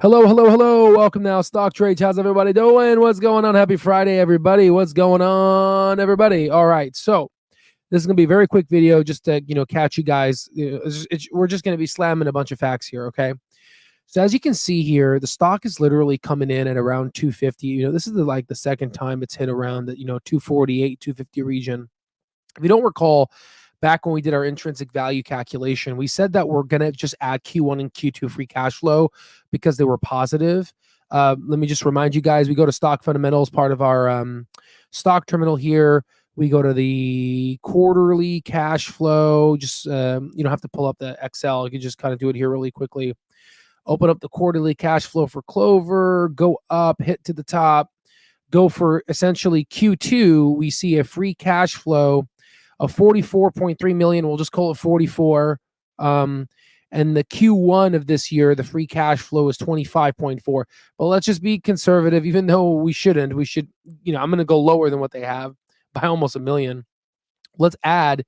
Hello, hello, hello. Welcome now, Stock Trades. How's everybody doing? What's going on? Happy Friday, everybody. What's going on, everybody? All right, so this is going to be a very quick video just to, catch you guys. We're just going to be slamming a bunch of facts here, okay? So as you can see here, the stock is literally coming in at around 250. This is the second time it's hit around the, 248, 250 region. If you don't recall, back when we did our intrinsic value calculation, we said that we're going to just add Q1 and Q2 free cash flow because they were positive. Let me just remind you guys, we go to stock fundamentals, part of our stock terminal here. We go to the quarterly cash flow. Just, you don't have to pull up the Excel. You can just kind of do it here really quickly. Open up the quarterly cash flow for Clover, go up, hit to the top, go for essentially Q2. We see a free cash flow of 44.3 million. We'll just call it 44. And the Q1 of this year, the free cash flow is 25.4. But let's just be conservative, even though we shouldn't. We should, I'm going to go lower than what they have by almost $1 million. Let's add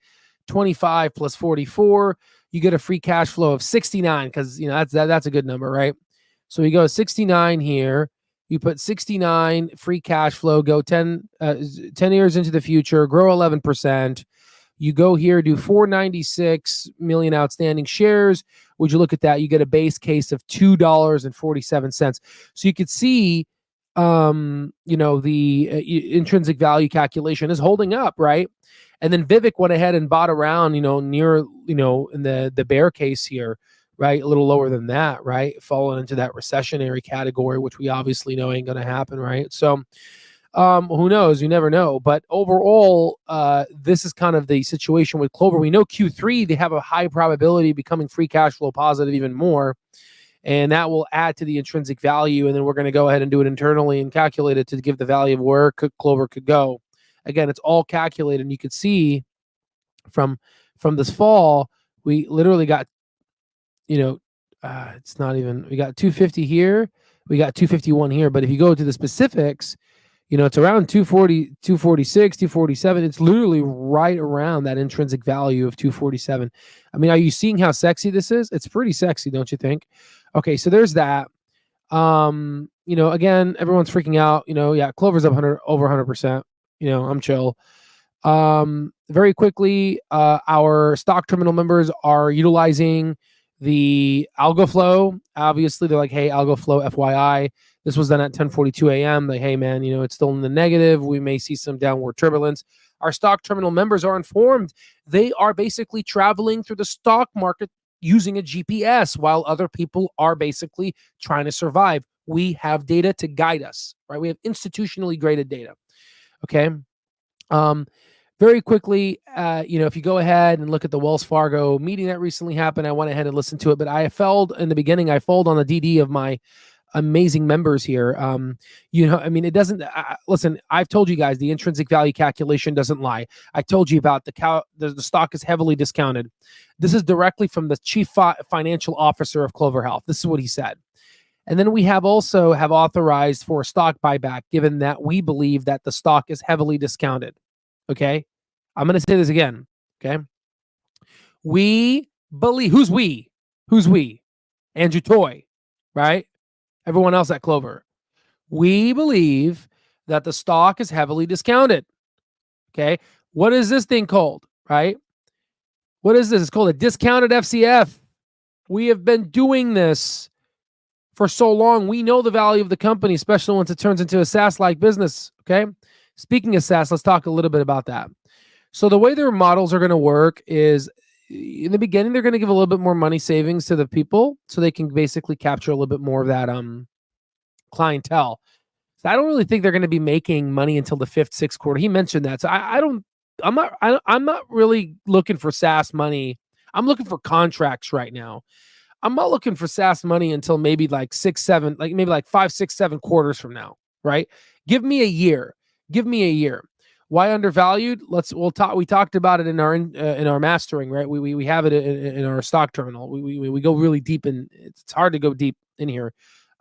25 plus 44. You get a free cash flow of 69 because, that's a good number, right? So we go 69 here. You put 69 free cash flow, go 10 years into the future, grow 11%. You go here, do 496 million outstanding shares. Would you look at that? You get a base case of $2.47. So you could see, the intrinsic value calculation is holding up, right? And then Vivek went ahead and bought around, near, in the bear case here, right? A little lower than that, right? Falling into that recessionary category, which we obviously know ain't going to happen, right? So who knows? You never know. But overall, this is kind of the situation with Clover. We know Q3, they have a high probability of becoming free cash flow positive even more. And that will add to the intrinsic value. And then we're going to go ahead and do it internally and calculate it to give the value of where Clover could go. Again, it's all calculated. And you could see from this fall, we literally got, it's not even, we got 250 here. We got 251 here. But if you go to the specifics, it's around 240, 246, 247. It's literally right around that intrinsic value of 247. I mean, are you seeing how sexy this is? It's pretty sexy, don't you think? Okay, so there's that. Again, everyone's freaking out. Clover's up over 100%. I'm chill. Very quickly, our stock terminal members are utilizing the algo flow. Obviously, they're like, hey, algo flow, FYI. This was done at 10:42 a.m. Like, hey, man, it's still in the negative. We may see some downward turbulence. Our stock terminal members are informed. They are basically traveling through the stock market using a GPS while other people are basically trying to survive. We have data to guide us, right? We have institutionally graded data. Okay. Very quickly, if you go ahead and look at the Wells Fargo meeting that recently happened, I went ahead and listened to it, but I felt in the beginning, I followed on the DD of my amazing members here. It doesn't, listen, I've told you guys the intrinsic value calculation doesn't lie. I told you about the stock is heavily discounted. This is directly from the chief financial officer of Clover Health. This is what he said. And then we have authorized for a stock buyback, given that we believe that the stock is heavily discounted. Okay. I'm going to say this again. Okay. We believe, who's we? Andrew Toy, right? Everyone else at Clover. We believe that the stock is heavily discounted. Okay. What is this thing called? Right? What is this? It's called a discounted FCF. We have been doing this for so long. We know the value of the company, especially once it turns into a SaaS-like business. Okay. Speaking of SaaS, let's talk a little bit about that. So the way their models are going to work is, in the beginning, they're going to give a little bit more money savings to the people so they can basically capture a little bit more of that clientele. So I don't really think they're going to be making money until the 5th, 6th quarter. He mentioned that. So I'm not really looking for SaaS money. I'm looking for contracts right now. I'm not looking for SaaS money until maybe like 6, 7, like maybe like 5, 6, 7 quarters from now, right? Give me a year. Why undervalued? We talked about it in our mastering, right? We have it in our stock terminal. We go really deep in. It's hard to go deep in here.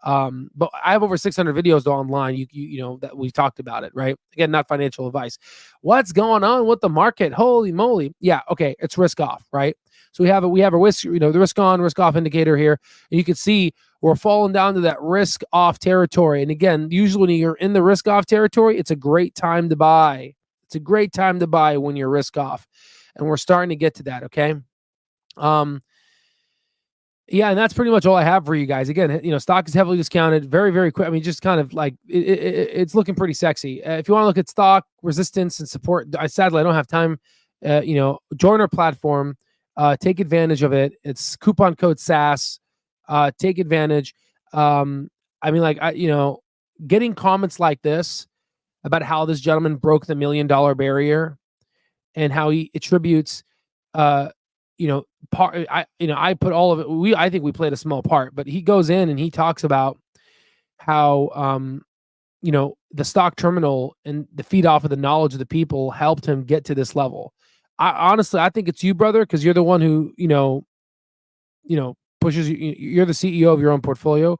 But I have over 600 videos online. You that we've talked about it, right? Again, not financial advice. What's going on with the market? Holy moly! Yeah, okay, it's risk off, right? So we have a risk, the risk on, risk off indicator here, and you can see we're falling down to that risk off territory. And again, usually when you're in the risk off territory, it's a great time to buy. It's a great time to buy when you're risk off. And we're starting to get to that. Okay. Yeah, and that's pretty much all I have for you guys. Again, stock is heavily discounted, very, very quick. I mean, just kind of like it's looking pretty sexy. If you want to look at stock resistance and support, sadly I don't have time. Join our platform, take advantage of it. It's coupon code SAS. Take advantage. Getting comments like this about how this gentleman broke the $1 million barrier and how he attributes I put all of it. I think we played a small part, but he goes in and he talks about how the stock terminal and the feed off of the knowledge of the people helped him get to this level. Honestly, I think it's you, brother, because you're the one who pushes you. You're the CEO of your own portfolio.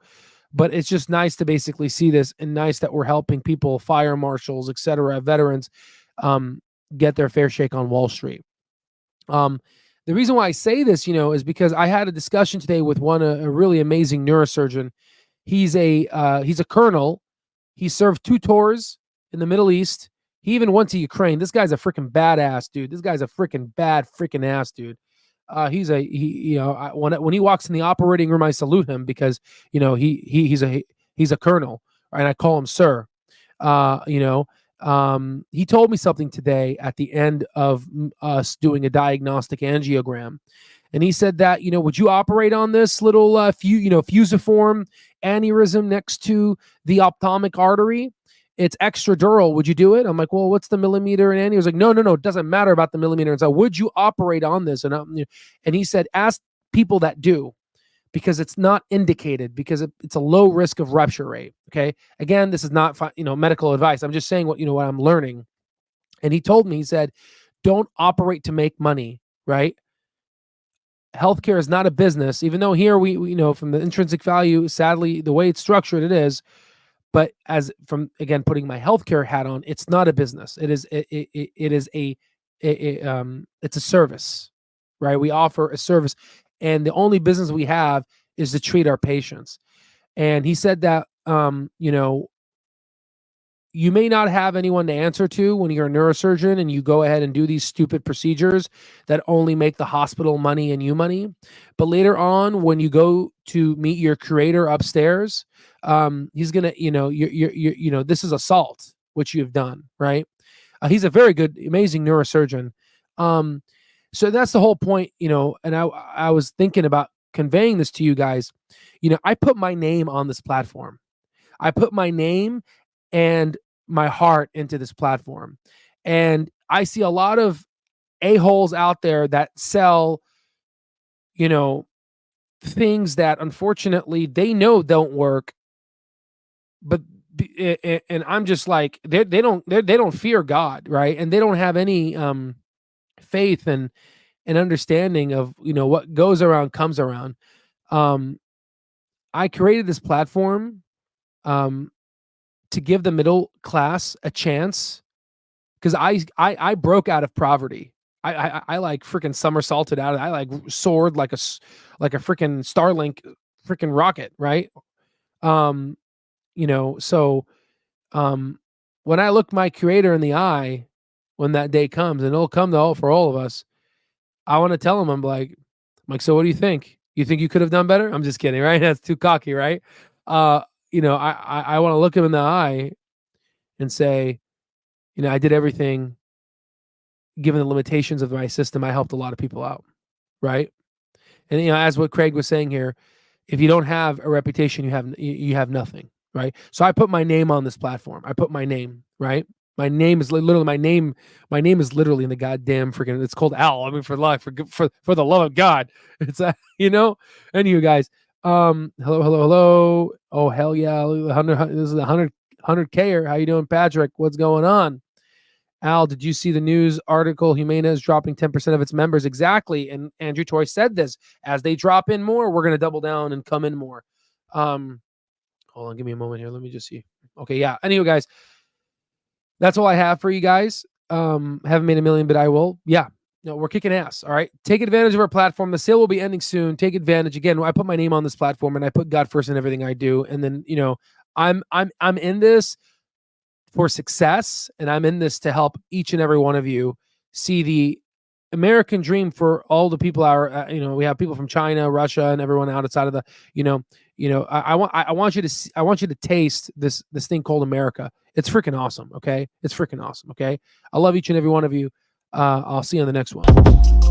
But it's just nice to basically see this, and nice that we're helping people, fire marshals, etc., veterans, get their fair shake on Wall Street. The reason why I say this, is because I had a discussion today with a really amazing neurosurgeon. He's a colonel. He served 2 tours in the Middle East. He even went to Ukraine. This guy's a freaking badass dude. This guy's a freaking bad freaking ass dude. When he walks in the operating room, I salute him because he's a colonel, and I call him sir. He told me something today at the end of us doing a diagnostic angiogram. And he said that, would you operate on this little, fusiform aneurysm next to the ophthalmic artery? It's extradural. Would you do it? I'm like, well, what's the millimeter and he was like, no, it doesn't matter about the millimeter. And so would you operate on this? And he said, ask people that do, because it's not indicated, because it's a low risk of rupture rate. Okay. Again, this is not, medical advice. I'm just saying what I'm learning. And he told me, he said, don't operate to make money, right? Healthcare is not a business, even though here we know from the intrinsic value, sadly, the way it's structured, it is. But as from, again, putting my healthcare hat on, it's not a business. It's a service, right? We offer a service. And the only business we have is to treat our patients. And he said that, you may not have anyone to answer to when you're a neurosurgeon and you go ahead and do these stupid procedures that only make the hospital money and you money. But later on, when you go to meet your creator upstairs, he's going to, this is assault, which you've done, right? He's a very good, amazing neurosurgeon. So that's the whole point, and I was thinking about conveying this to you guys. I put my name on this platform. I put my name and my heart into this platform. And I see a lot of a-holes out there that sell, things that unfortunately they know don't work. But and I'm just like, they don't fear God, right? And they don't have any faith and understanding of what goes around comes around. I created this platform to give the middle class a chance, because I broke out of poverty. I like freaking somersaulted out. I like soared like a freaking Starlink freaking rocket, right? When I look my creator in the eye, when that day comes, and it'll come for all of us, I want to tell him, I'm like, so what do you think? You think you could have done better? I'm just kidding, right? That's too cocky, right? I want to look him in the eye and say, I did everything. Given the limitations of my system, I helped a lot of people out, right? And as what Craig was saying here, if you don't have a reputation, you have nothing, right? So I put my name on this platform. I put my name, right? My name is literally my name. My name is literally in the goddamn freaking. It's called Al. I mean, for the love of God, it's And you guys, hello. Oh hell yeah, 100. This is 100K. How you doing, Patrick? What's going on? Al, did you see the news article? Humana is dropping 10% of its members. Exactly. And Andrew Toy said this. As they drop in more, we're going to double down and come in more. Hold on. Give me a moment here. Let me just see. Okay. Yeah. Anyway, guys, that's all I have for you guys. Haven't made a million, but I will. Yeah. we're kicking ass. All right. Take advantage of our platform. The sale will be ending soon. Take advantage. Again, I put my name on this platform and I put God first in everything I do. And then, I'm in this for success, and I'm in this to help each and every one of you see the American dream for all the people we have people from China, Russia, and everyone outside of the, I want you to see, I want you to taste this thing called America. It's freaking awesome. Okay. It's freaking awesome. Okay. I love each and every one of you. I'll see you on the next one.